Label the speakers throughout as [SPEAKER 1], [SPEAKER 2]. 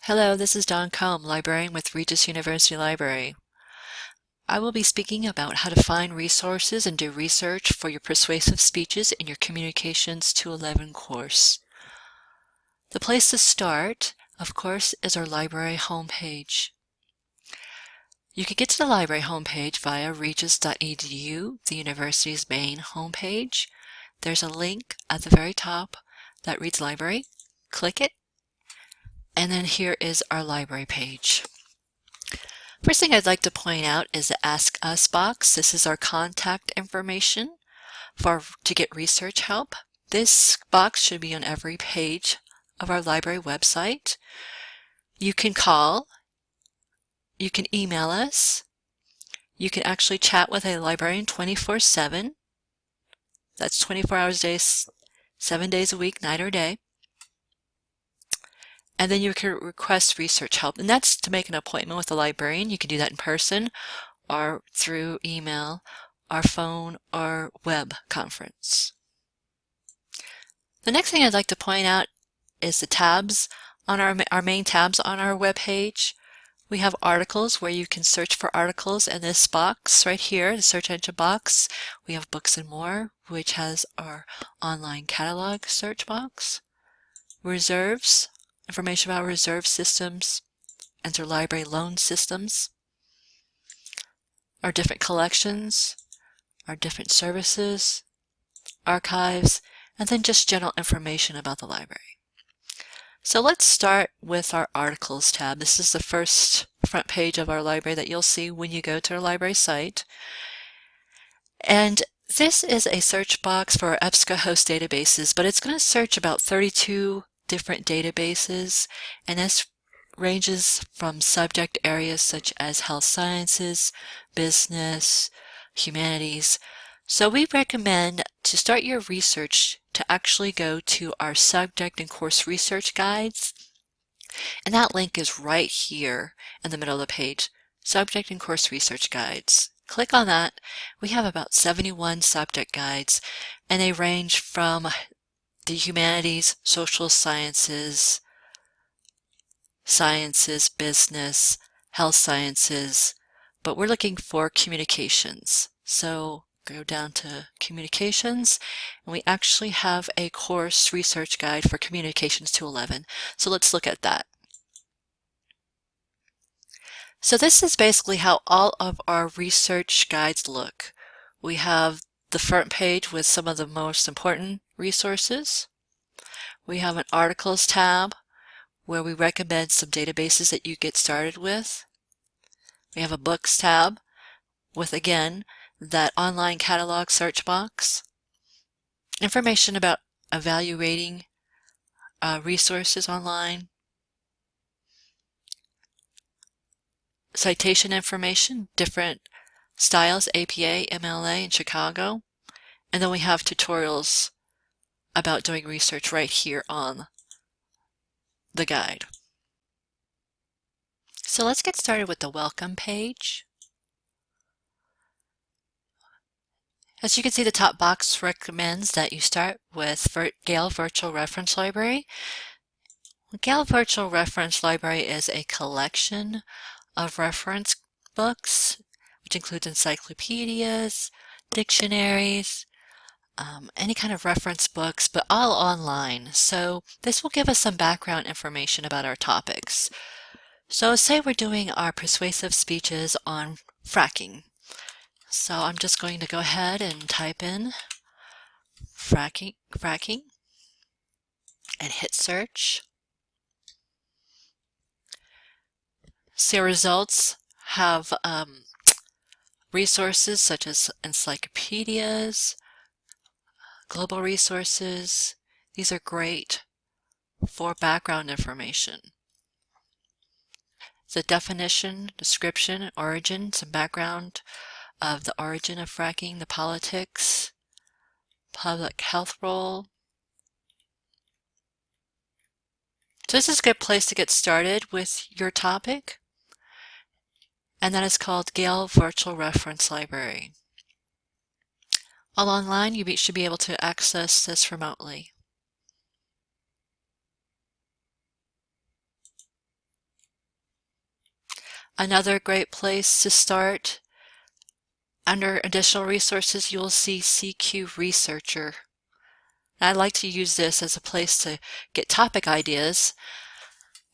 [SPEAKER 1] Hello, this is Don Combe, librarian with Regis University Library. I will be speaking about how to find resources and do research for your persuasive speeches in your Communications 211 course. The place to start, of course, is our library homepage. You can get to the library homepage via regis.edu, the university's main homepage. There's a link at the very top that reads library. Click it, and then here is our library page. First thing I'd like to point out is the Ask Us box. This is our contact information to get research help. This box should be on every page of our library website. You can call, you can email us, you can actually chat with a librarian 24/7. That's 24 hours a day, 7 days a week, night or day. And then you can request research help, and that's to make an appointment with a librarian. You can do that in person or through email, or phone, or web conference. The next thing I'd like to point out is the tabs on our main tabs on our web page. We have articles where you can search for articles in this box right here, the search engine box. We have books and more, which has our online catalog search box. Reserves, information about reserve systems, interlibrary loan systems, our different collections, our different services, archives, and then just general information about the library. So let's start with our articles tab. This is the first front page of our library that you'll see when you go to our library site. And this is a search box for our EBSCOhost databases, but it's going to search about 32 different databases, and this ranges from subject areas such as health sciences, business, humanities. So we recommend to start your research to actually go to our subject and course research guides. And that link is right here in the middle of the page, subject and course research guides. Click on that. We have about 71 subject guides, and they range from the humanities, social sciences, business, health sciences, but we're looking for communications. So go down to communications, and we actually have a course research guide for Communications 211. So let's look at that. So this is basically how all of our research guides look. We have the front page with some of the most important resources. We have an articles tab where we recommend some databases that you get started with. We have a books tab with, again, that online catalog search box. Information about evaluating resources online. Citation information, different styles, APA, MLA in Chicago. And then we have tutorials about doing research right here on the guide. So let's get started with the welcome page. As you can see, the top box recommends that you start with Gale Virtual Reference Library. Gale Virtual Reference Library is a collection of reference books, which includes encyclopedias, dictionaries, any kind of reference books, but all online. So this will give us some background information about our topics. So say we're doing our persuasive speeches on fracking. So I'm just going to go ahead and type in fracking and hit search. So results have resources such as encyclopedias, global resources. These are great for background information. The definition, description, origin, some background of the origin of fracking, the politics, public health role. So this is a good place to get started with your topic, and that is called Gale Virtual Reference Library. All online, you should be able to access this remotely. Another great place to start, under additional resources, you'll see CQ Researcher. I like to use this as a place to get topic ideas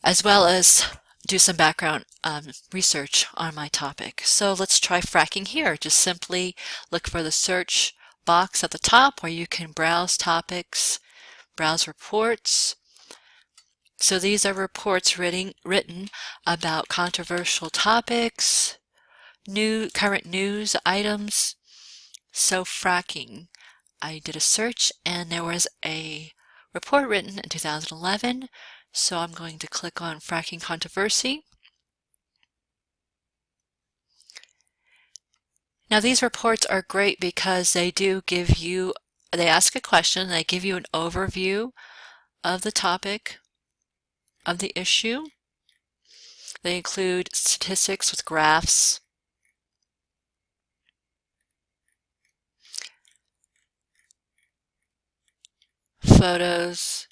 [SPEAKER 1] as well as do some background research on my topic. So let's try fracking here. Just simply look for the search box at the top where you can browse topics, browse reports. So these are reports written about controversial topics, current news items. So fracking. I did a search and there was a report written in 2011. So I'm going to click on fracking controversy. Now these reports are great because they ask a question, they give you an overview of the topic, of the issue. They include statistics with graphs, photos,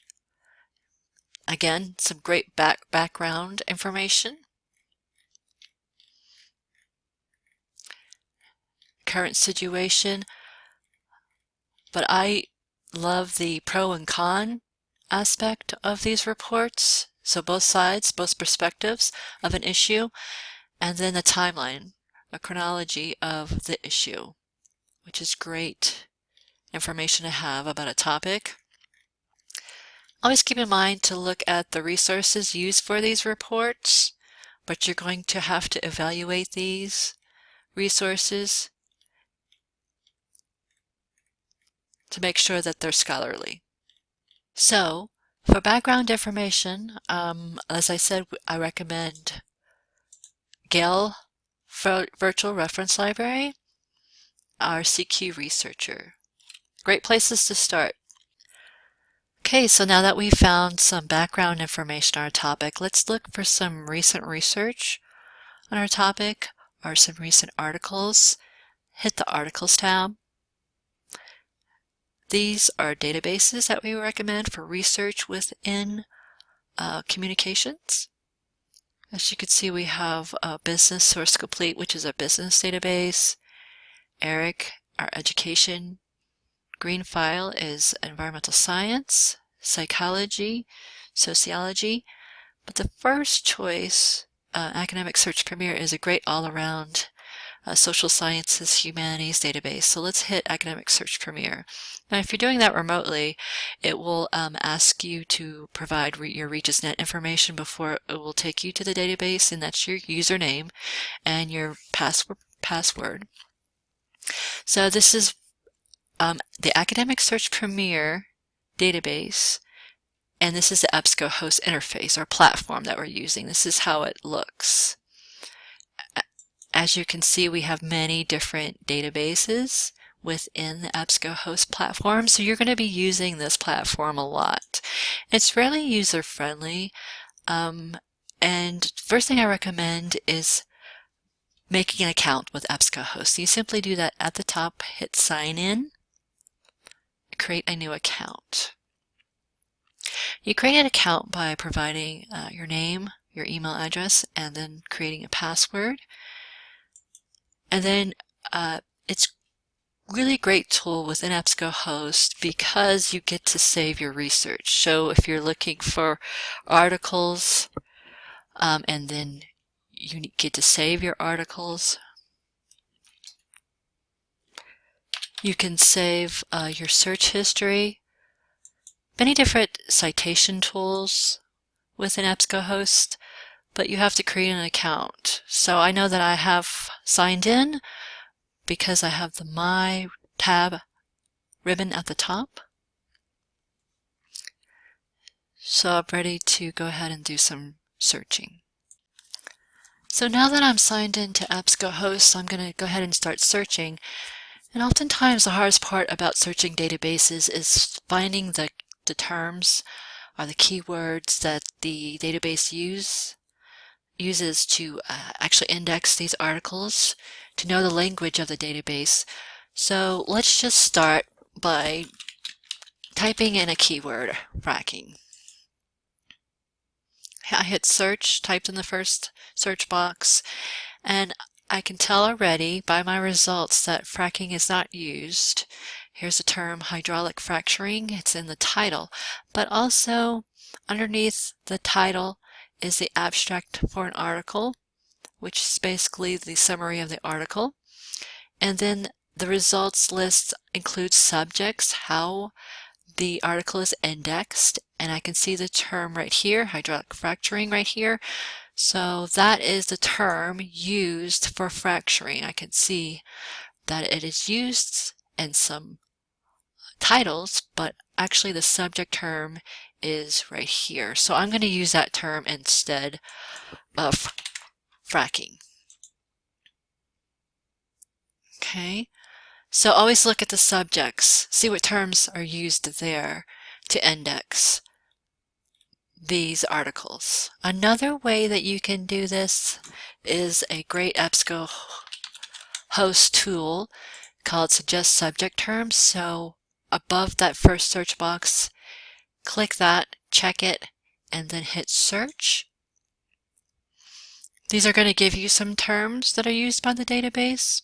[SPEAKER 1] again, some great background information, current situation, but I love the pro and con aspect of these reports. So both sides, both perspectives of an issue, and then the timeline, a chronology of the issue, which is great information to have about a topic. Always keep in mind to look at the resources used for these reports, but you're going to have to evaluate these resources to make sure that they're scholarly. So, for background information, as I said, I recommend Gale Virtual Reference Library, our CQ Researcher. Great places to start. Okay, so now that we've found some background information on our topic, let's look for some recent research on our topic or some recent articles. Hit the Articles tab. These are databases that we recommend for research within communications. As you can see, we have Business Source Complete, which is a business database. ERIC, our education. Green File is environmental science, psychology, sociology. But the first choice, Academic Search Premier, is a great all-around social sciences, humanities database. So let's hit Academic Search Premier. Now, if you're doing that remotely, it will ask you to provide your Regis Net information before it will take you to the database, and that's your username and your password. So this is the Academic Search Premier database, and this is the EBSCOhost interface or platform that we're using. This is how it looks. As you can see, we have many different databases within the EBSCOhost platform, so you're going to be using this platform a lot. It's fairly user-friendly, and first thing I recommend is making an account with EBSCOhost. You simply do that at the top, hit sign in, create a new account. You create an account by providing your name, your email address, and then creating a password. And then it's really great tool within EBSCOhost because you get to save your research. So if you're looking for articles and then you get to save your articles, you can save your search history, many different citation tools within EBSCOhost, but you have to create an account. So I know that I have signed in because I have the My tab ribbon at the top. So I'm ready to go ahead and do some searching. So now that I'm signed into EBSCOhost, I'm going to go ahead and start searching. And oftentimes the hardest part about searching databases is finding the terms or the keywords that the database uses to actually index these articles, to know the language of the database. So let's just start by typing in a keyword, fracking. I hit search, typed in the first search box, and I can tell already by my results that fracking is not used. Here's the term hydraulic fracturing. It's in the title, but also underneath the title is the abstract for an article, which is basically the summary of the article. And then the results list includes subjects, how the article is indexed, and I can see the term right here, hydraulic fracturing right here. So that is the term used for fracturing. I can see that it is used in some titles, but actually the subject term is right here. So I'm going to use that term instead of fracking. Okay, so always look at the subjects, see what terms are used there to index these articles. Another way that you can do this is a great EBSCO host tool called Suggest Subject Terms. So above that first search box, click that, check it, and then hit search. These are going to give you some terms that are used by the database.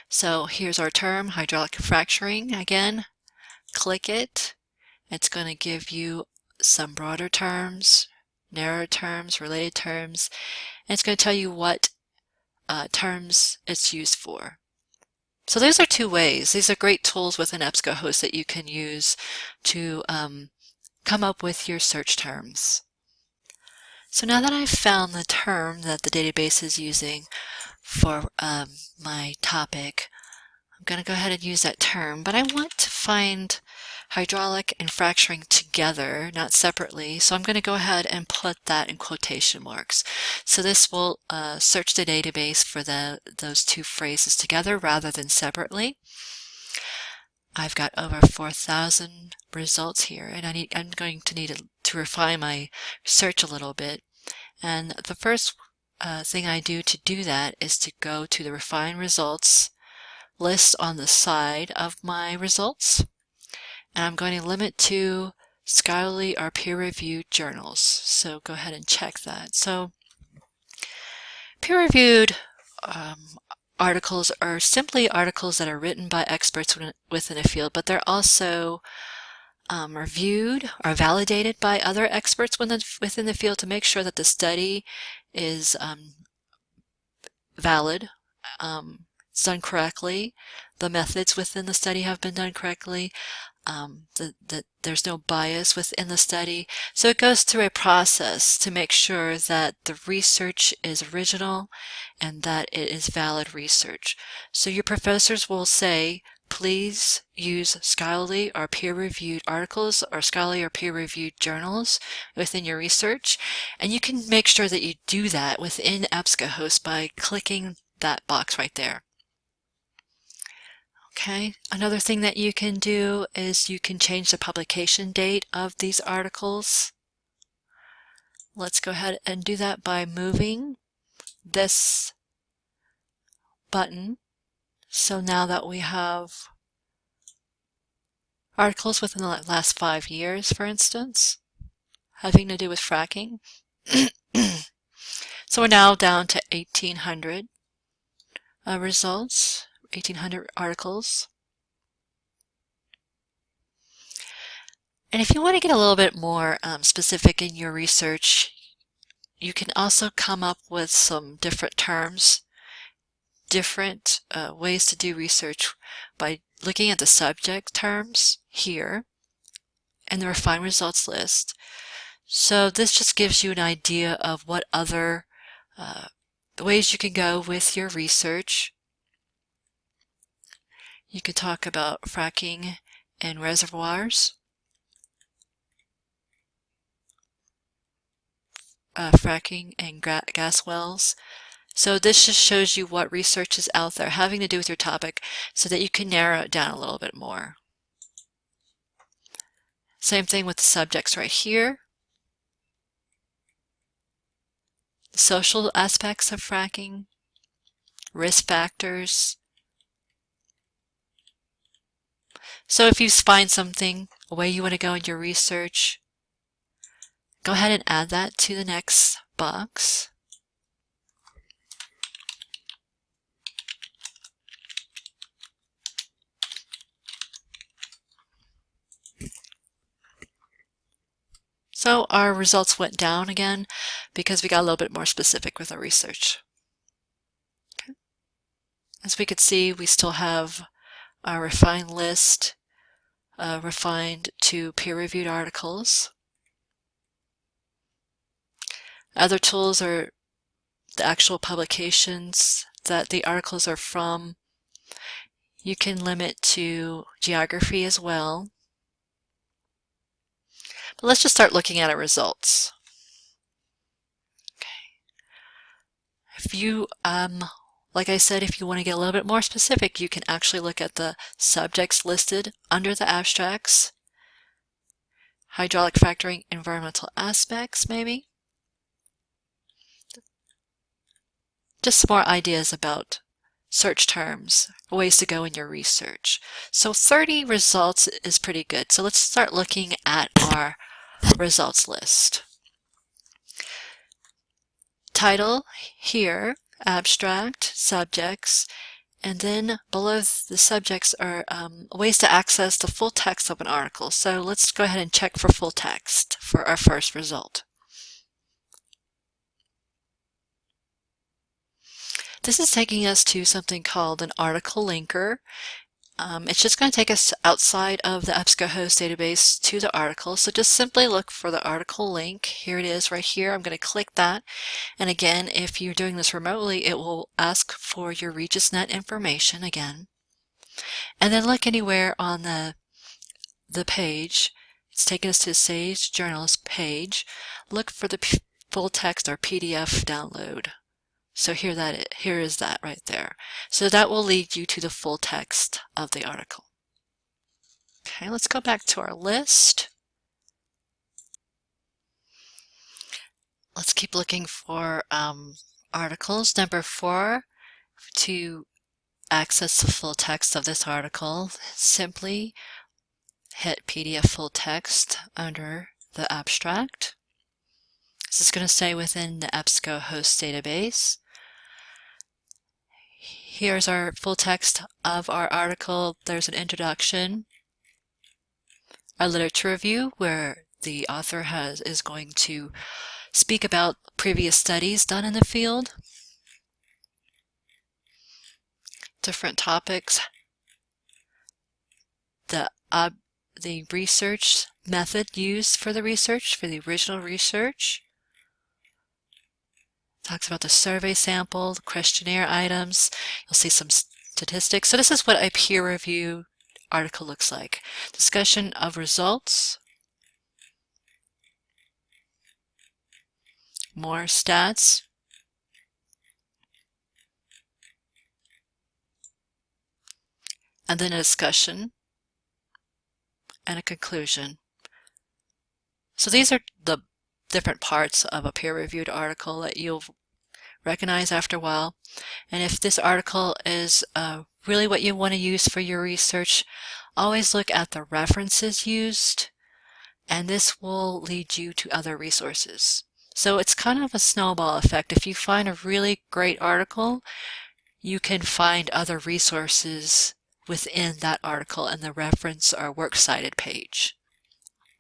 [SPEAKER 1] So here's our term, hydraulic fracturing. Again, click it. It's going to give you some broader terms, narrow terms, related terms, and it's going to tell you what terms it's used for. So those are two ways. These are great tools within EBSCOhost that you can use to come up with your search terms. So now that I've found the term that the database is using for my topic, I'm going to go ahead and use that term, but I want to find hydraulic and fracturing together, not separately, so I'm going to go ahead and put that in quotation marks. So this will search the database for those two phrases together rather than separately. I've got over 4,000 results here, and I'm going to need to refine my search a little bit. And the first thing I do to do that is to go to the Refine Results list on the side of my results, and I'm going to limit to scholarly or peer-reviewed journals. So go ahead and check that. So peer-reviewed articles are simply articles that are written by experts within a field, but they're also reviewed or validated by other experts within the field to make sure that the study is valid, it's done correctly, the methods within the study have been done correctly, that there's no bias within the study. So it goes through a process to make sure that the research is original and that it is valid research. So your professors will say, please use scholarly or peer-reviewed articles or scholarly or peer-reviewed journals within your research. And you can make sure that you do that within EBSCOhost by clicking that box right there. Okay, another thing that you can do is you can change the publication date of these articles. Let's go ahead and do that by moving this button. So now that we have articles within the last 5 years, for instance, having to do with fracking. So we're now down to 1,800 results, 1,800 articles. And if you want to get a little bit more specific in your research, you can also come up with some different terms, different ways to do research by looking at the subject terms here and the refined results list. So this just gives you an idea of what other ways you can go with your research. You could talk about fracking in reservoirs, fracking in gas wells. So this just shows you what research is out there having to do with your topic so that you can narrow it down a little bit more. Same thing with the subjects right here. The social aspects of fracking, risk factors. So if you find something, a way you want to go in your research, Go ahead and add that to the next box. So our results went down again because we got a little bit more specific with our research. Okay. As we could see, we still have our refined list, refined to peer-reviewed articles. Other tools are the actual publications that the articles are from. You can limit to geography as well. But let's just start looking at our results. Okay. If you, like I said, if you want to get a little bit more specific, you can actually look at the subjects listed under the abstracts. Hydraulic fracturing, environmental aspects, maybe. Just some more ideas about search terms, ways to go in your research. So 30 results is pretty good. So let's start looking at our results list. Title here, abstract, subjects, and then below the subjects are ways to access the full text of an article. So let's go ahead and check for full text for our first result. This is taking us to something called an article linker. It's just going to take us outside of the EBSCOhost database to the article. So just simply look for the article link. Here it is right here. I'm going to click that. And again, if you're doing this remotely, it will ask for your RegisNet information again. And then look anywhere on the page. It's taking us to the Sage Journals page. Look for the full text or PDF download. So here is that right there. So that will lead you to the full text of the article. Okay, let's go back to our list. Let's keep looking for articles. Number 4, to access the full text of this article, simply hit PDF full text under the abstract. This is going to stay within the EBSCOhost database. Here's our full text of our article. There's an introduction, a literature review where the author is going to speak about previous studies done in the field, different topics, the research method used for the research, for the original research. Talks about the survey sample, the questionnaire items. You'll see some statistics. So this is what a peer review article looks like. Discussion of results. More stats. And then a discussion and a conclusion. So these are the different parts of a peer-reviewed article that you'll recognize after a while. And if this article is really what you want to use for your research, always look at the references used, and this will lead you to other resources. So it's kind of a snowball effect. If you find a really great article, you can find other resources within that article in the reference or works cited page.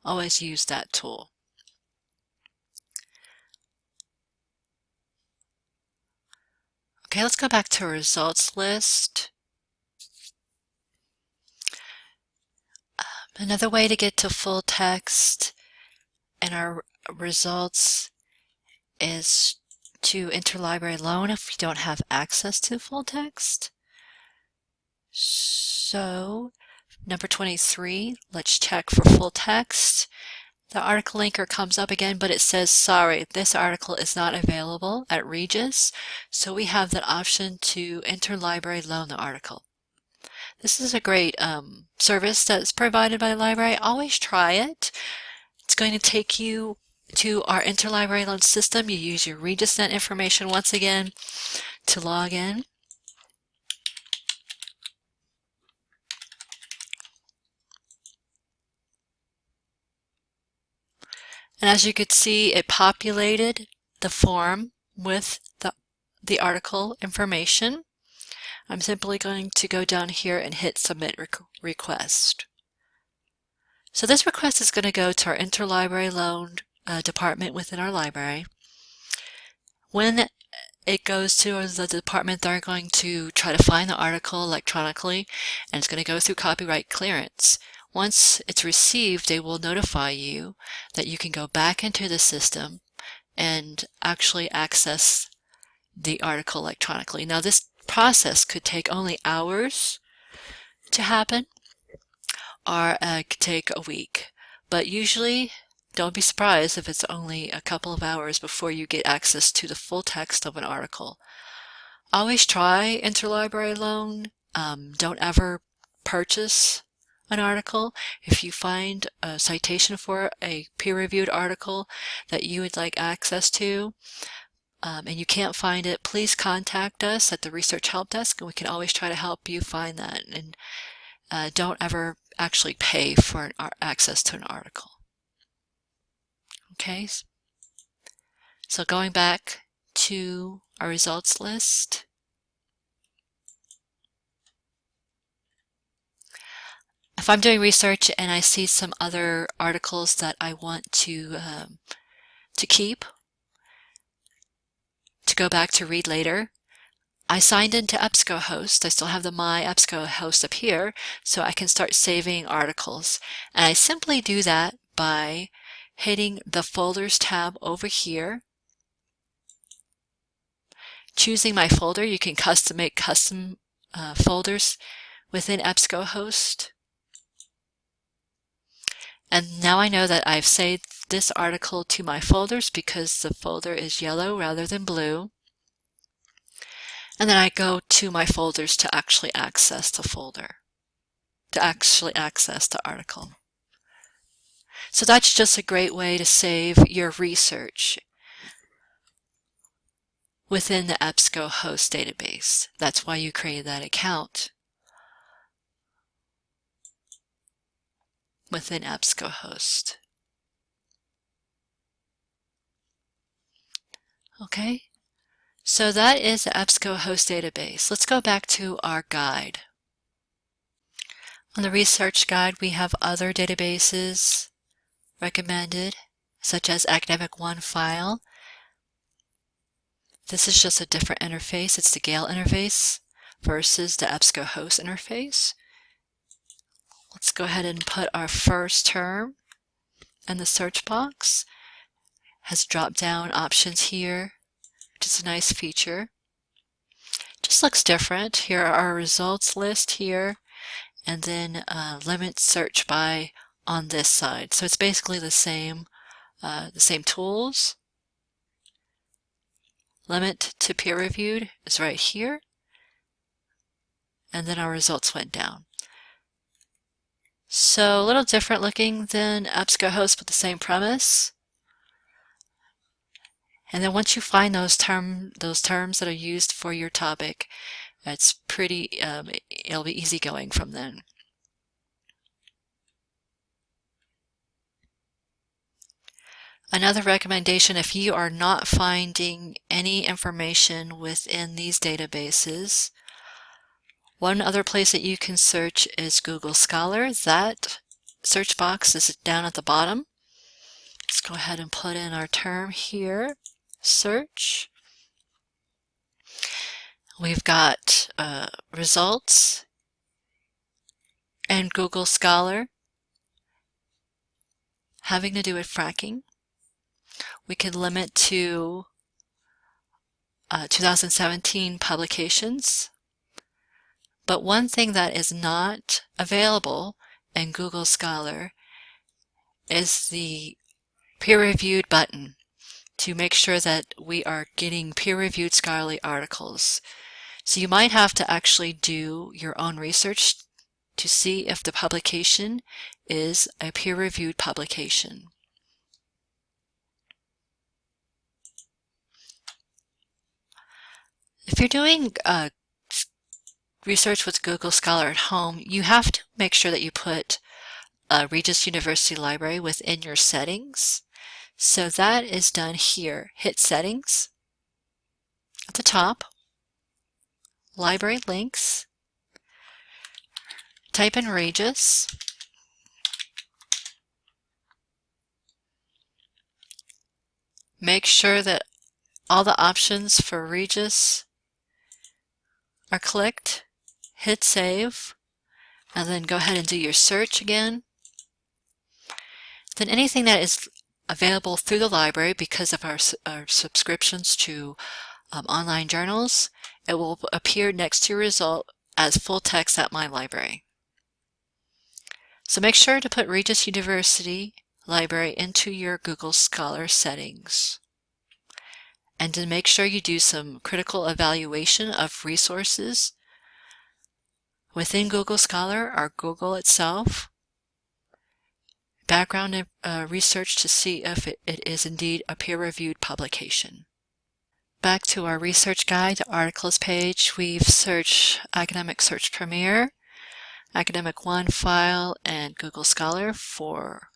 [SPEAKER 1] Always use that tool. Okay, let's go back to our results list. Another way to get to full text in our results is to interlibrary loan if you don't have access to full text. So, number 23, let's check for full text. The article linker comes up again, but it says, sorry, this article is not available at Regis. So we have that option to interlibrary loan the article. This is a great service that's provided by the library. Always try it. It's going to take you to our interlibrary loan system. You use your RegisNet information once again to log in. And as you could see, it populated the form with the article information. I'm simply going to go down here and hit Submit Request. So this request is going to go to our interlibrary loan department within our library. When it goes to the department, they're going to try to find the article electronically, and it's going to go through copyright clearance. Once it's received, they will notify you that you can go back into the system and actually access the article electronically. Now, this process could take only hours to happen, or it could take a week. But usually, don't be surprised if it's only a couple of hours before you get access to the full text of an article. Always try interlibrary loan. Don't ever purchase an article. If you find a citation for a peer-reviewed article that you would like access to, and you can't find it, please contact us at the Research Help Desk, and we can always try to help you find that. And don't ever actually pay for access to an article. Okay, so going back to our results list, if I'm doing research and I see some other articles that I want to keep, to go back to read later, I signed into EBSCOhost. I still have the My EBSCOhost up here, so I can start saving articles. And I simply do that by hitting the Folders tab over here, choosing my folder. You can make custom folders within EBSCOhost. And now I know that I've saved this article to my folders because the folder is yellow rather than blue. And then I go to my folders to actually access the folder, to actually access the article. So that's just a great way to save your research within the EBSCOhost database. That's why you created that account within EBSCOhost. Okay, so that is the EBSCOhost database. Let's go back to our guide. On the research guide, we have other databases recommended, such as Academic OneFile. This is just a different interface. It's the Gale interface versus the EBSCOhost interface. Let's go ahead and put our first term in the search box. Has drop-down options here, which is a nice feature. Just looks different. Here are our results list here, and then limit search by on this side. So it's basically the same tools. Limit to peer-reviewed is right here, and then our results went down. So a little different looking than EBSCOhost, but the same premise. And then once you find those terms that are used for your topic, it's pretty, it'll be easy going from then. Another recommendation, if you are not finding any information within these databases, one other place that you can search is Google Scholar. That search box is down at the bottom. Let's go ahead and put in our term here, search. We've got results and Google Scholar having to do with fracking. We can limit to 2017 publications. But one thing that is not available in Google Scholar is the peer-reviewed button to make sure that we are getting peer-reviewed scholarly articles. So you might have to actually do your own research to see if the publication is a peer-reviewed publication. If you're doing research with Google Scholar at home, you have to make sure that you put Regis University Library within your settings. So that is done here. Hit Settings at the top, Library Links, type in Regis, make sure that all the options for Regis are clicked, hit Save, and then go ahead and do your search again. Then anything that is available through the library because of our subscriptions to online journals, it will appear next to your result as full text at My Library. So make sure to put Regis University Library into your Google Scholar settings. And to make sure you do some critical evaluation of resources within Google Scholar or Google itself. Background research to see if it is indeed a peer-reviewed publication. Back to our research guide, the articles page, we've searched Academic Search Premier, Academic One file, and Google Scholar for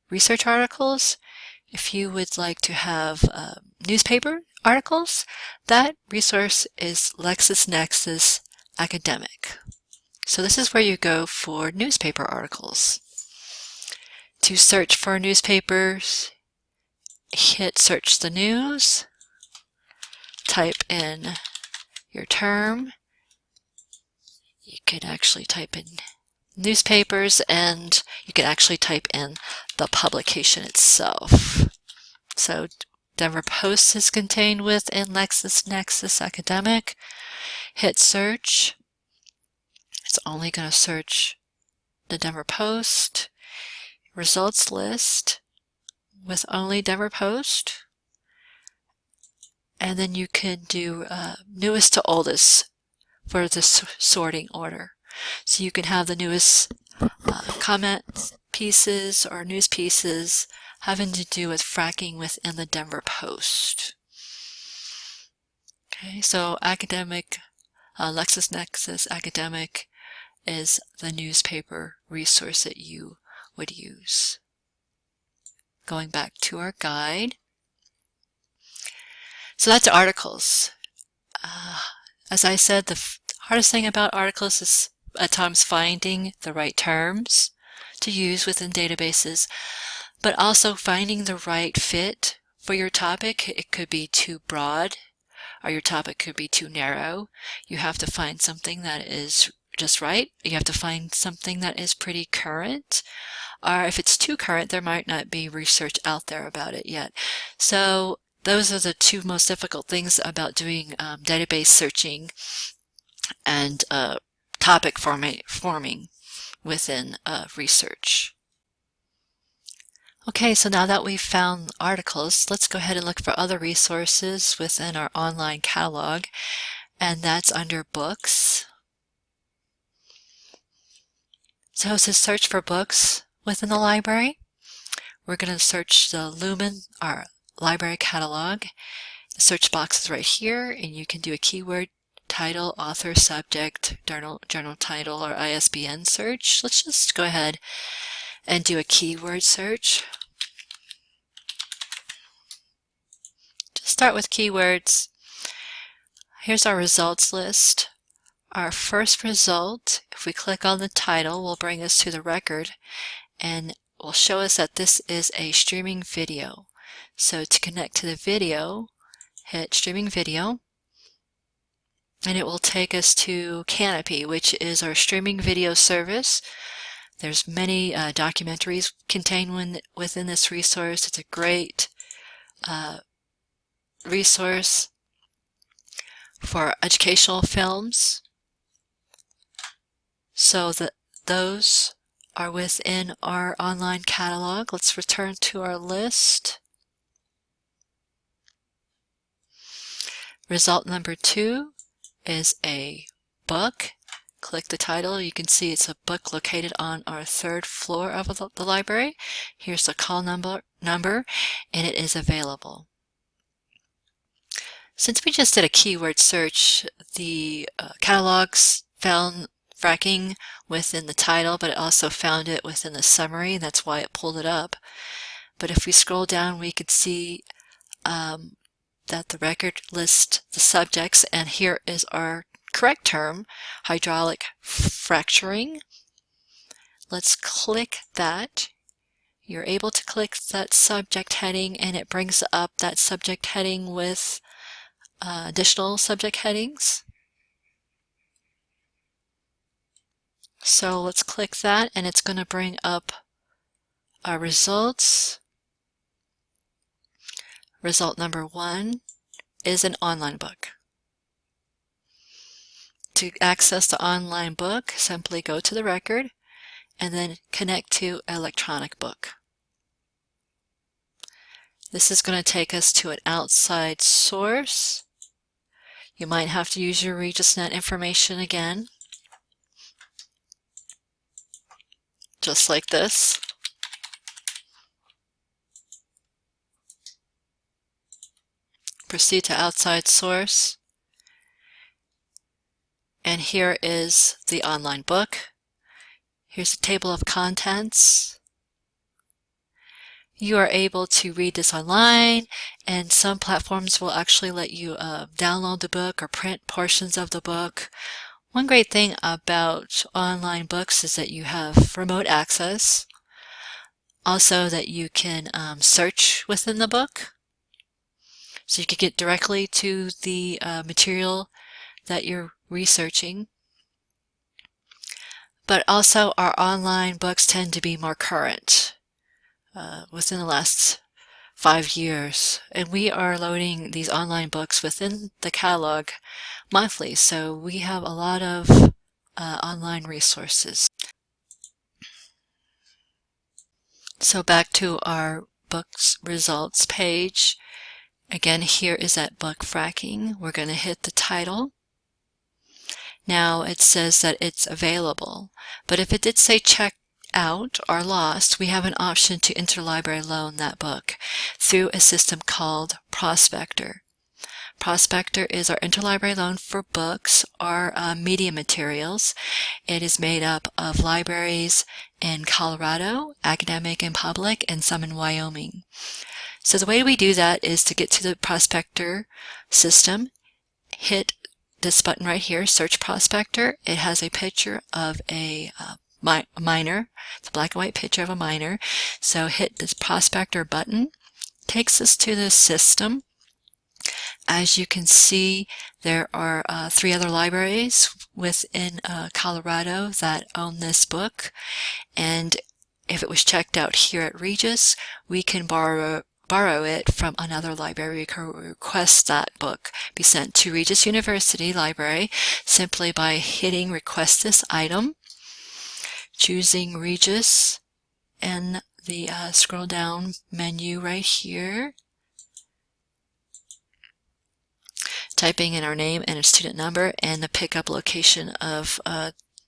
[SPEAKER 1] research articles. If you would like to have newspaper articles, that resource is LexisNexis Academic. So this is where you go for newspaper articles. To search for newspapers, hit Search the News, type in your term. You could actually type in newspapers, and you could actually type in the publication itself. So Denver Post is contained within LexisNexis Academic. Hit search. It's only going to search the Denver Post. Results list with only Denver Post. And then you can do newest to oldest for the sorting order. So you can have the newest comment pieces or news pieces having to do with fracking within the Denver Post. Okay, so academic, LexisNexis Academic is the newspaper resource that you would use. Going back to our guide. So that's articles. As I said, the hardest thing about articles is at times finding the right terms to use within databases, but also finding the right fit for your topic. It could be too broad, or your topic could be too narrow. You have to find something that is just right. You have to find something that is pretty current. Or if it's too current, there might not be research out there about it yet. So those are the two most difficult things about doing database searching and topic forming within research. Okay, so now that we've found articles, let's go ahead and look for other resources within our online catalog, and that's under books. So to search for books within the library, we're going to search the Lumen, our library catalog. The search box is right here, and you can do a keyword, title, author, subject, journal title, or ISBN search. Let's just go ahead and do a keyword search. Just start with keywords. Here's our results list. Our first result, if we click on the title, will bring us to the record and will show us that this is a streaming video. So to connect to the video, hit Streaming Video, and it will take us to Canopy, which is our streaming video service. There's many documentaries contained within this resource. It's a great resource for educational films. So those are within our online catalog. Let's return to our list. Result number 2 is a book. Click the title. You can see it's a book located on our 3rd floor of the library. Here's the call number, and it is available. Since we just did a keyword search, the catalogs found fracking within the title, but it also found it within the summary, and that's why it pulled it up. But if we scroll down, we could see that the record lists the subjects, and here is our correct term, hydraulic fracturing. Let's click that. You're able to click that subject heading, and it brings up that subject heading with additional subject headings. So let's click that, and it's going to bring up our results. Result number 1 is an online book. To access the online book, simply go to the record and then connect to electronic book. This is going to take us to an outside source. You might have to use your RegisNet information again, just like this. Proceed to outside source. And here is the online book. Here's a table of contents. You are able to read this online, and some platforms will actually let you download the book or print portions of the book. One great thing about online books is that you have remote access. Also that you can search within the book. So you can get directly to the material that you're researching. But also our online books tend to be more current within the last 5 years. And we are loading these online books within the catalog monthly, so we have a lot of online resources. So back to our books results page. Again, here is that book fracking. We're going to hit the title. Now it says that it's available, but if it did say checked out or lost, we have an option to interlibrary loan that book through a system called Prospector. Prospector is our interlibrary loan for books or media materials. It is made up of libraries in Colorado, academic and public, and some in Wyoming. So the way we do that is to get to the Prospector system, hit this button right here, search Prospector. It has a picture of a miner. It's a black and white picture of a miner. So hit this Prospector button. Takes us to the system. As you can see, there are 3 other libraries within Colorado that own this book. And if it was checked out here at Regis, we can borrow it from another library. We can request that book be sent to Regis University Library simply by hitting request this item, choosing Regis and the scroll down menu right here, typing in our name and a student number and the pickup location of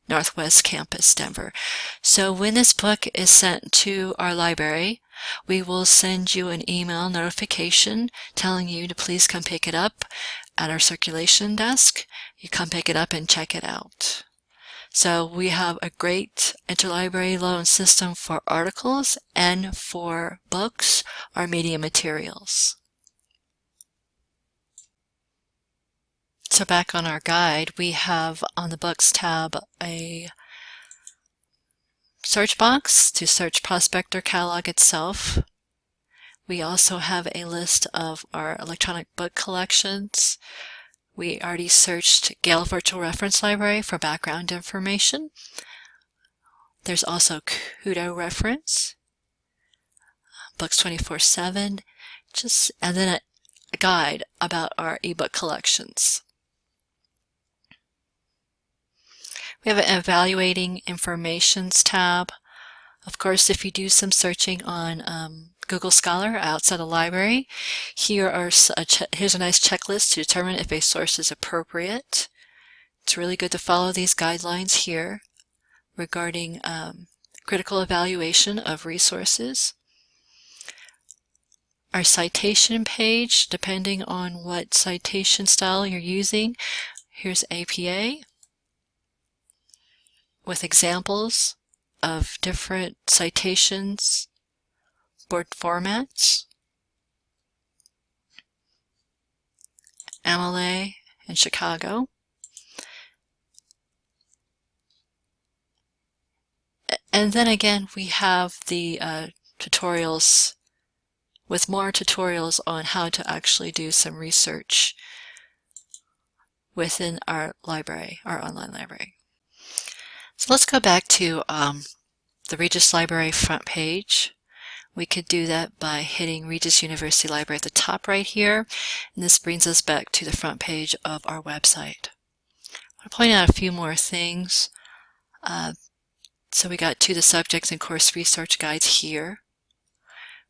[SPEAKER 1] Northwest Campus, Denver. So when this book is sent to our library, we will send you an email notification telling you to please come pick it up at our circulation desk. You come pick it up and check it out. So we have a great interlibrary loan system for articles and for books or media materials. So back on our guide, we have on the Books tab a search box to search Prospector catalog itself. We also have a list of our electronic book collections. We already searched Gale Virtual Reference Library for background information. There's also Kudo Reference, Books 24/7, and then a guide about our ebook collections. We have an Evaluating Informations tab. Of course, if you do some searching on Google Scholar outside the library, here's a nice checklist to determine if a source is appropriate. It's really good to follow these guidelines here regarding critical evaluation of resources. Our citation page, depending on what citation style you're using, here's APA with examples of different citations board formats, MLA and Chicago. And then again, we have the tutorials with more tutorials on how to actually do some research within our library, our online library. So let's go back to the Regis Library front page. We could do that by hitting Regis University Library at the top right here, and this brings us back to the front page of our website. I'll point out a few more things. So we got to the subjects and course research guides here.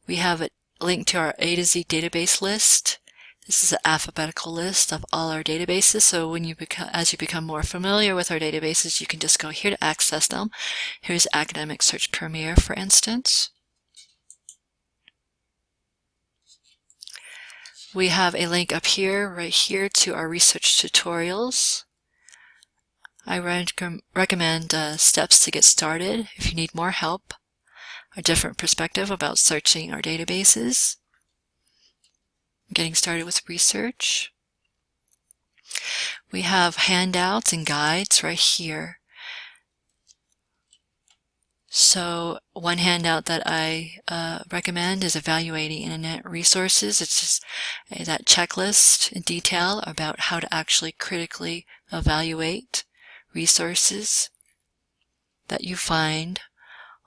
[SPEAKER 1] We have a link to our A to Z database list. This is an alphabetical list of all our databases, so when as you become more familiar with our databases, you can just go here to access them. Here's Academic Search Premier, for instance. We have a link up here, right here, to our research tutorials. I recommend steps to get started if you need more help, a different perspective about searching our databases, getting started with research. We have handouts and guides right here. So one handout that I recommend is Evaluating Internet Resources. It's just that checklist in detail about how to actually critically evaluate resources that you find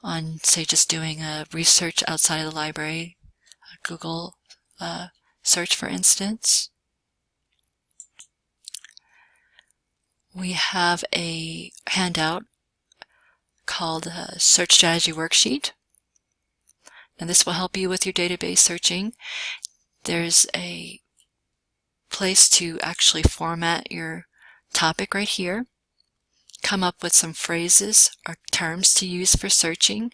[SPEAKER 1] on, say, just doing a research outside of the library, Google search, for instance. We have a handout called Search Strategy Worksheet, and this will help you with your database searching. There's a place to actually format your topic right here, come up with some phrases or terms to use for searching,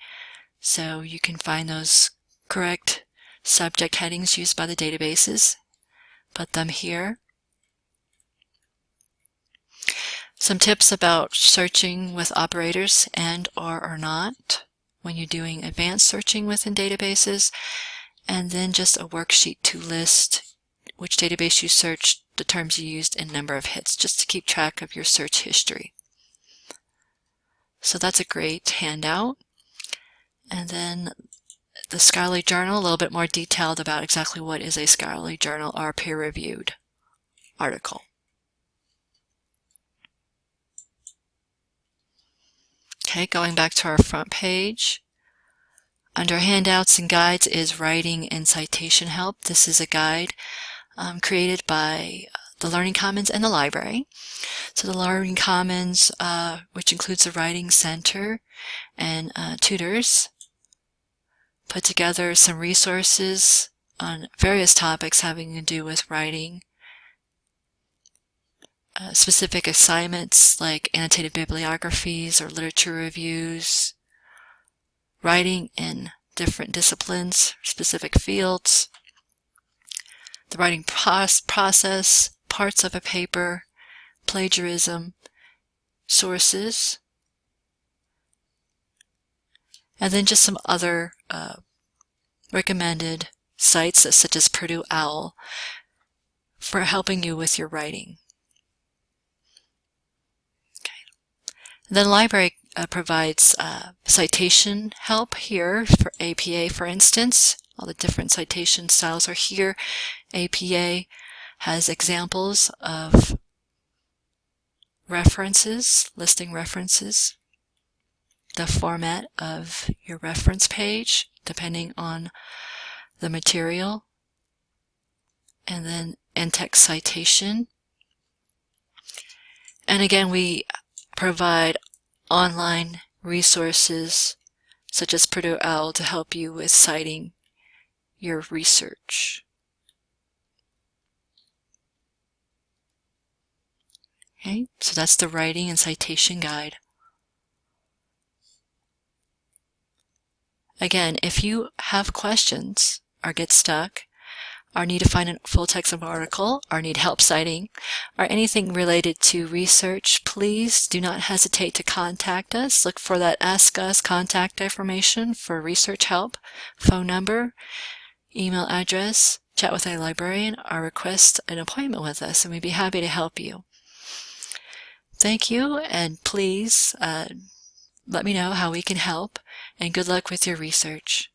[SPEAKER 1] so you can find those correct subject headings used by the databases, put them here. Some tips about searching with operators and or not when you're doing advanced searching within databases, and then just a worksheet to list which database you searched, the terms you used, and number of hits, just to keep track of your search history. So that's a great handout. And then the scholarly journal, a little bit more detailed about exactly what is a scholarly journal or peer-reviewed article. Okay, going back to our front page. Under handouts and guides is Writing and Citation Help. This is a guide created by the Learning Commons and the library. So the Learning Commons, which includes the Writing Center and tutors, put together some resources on various topics having to do with writing. Specific assignments like annotated bibliographies or literature reviews, writing in different disciplines, specific fields, the writing process, parts of a paper, plagiarism, sources, and then just some other recommended sites such as Purdue OWL for helping you with your writing. And then the library provides citation help here for APA, for instance. All the different citation styles are here. APA has examples of references, listing references, the format of your reference page, depending on the material, and then in-text citation. And again, we provide online resources such as Purdue OWL to help you with citing your research. Okay, so that's the Writing and Citation Guide. Again, if you have questions or get stuck, or need to find a full text of an article, or need help citing, or anything related to research, please do not hesitate to contact us. Look for that Ask Us contact information for research help, phone number, email address, chat with a librarian, or request an appointment with us, and we'd be happy to help you. Thank you, and please let me know how we can help, and good luck with your research.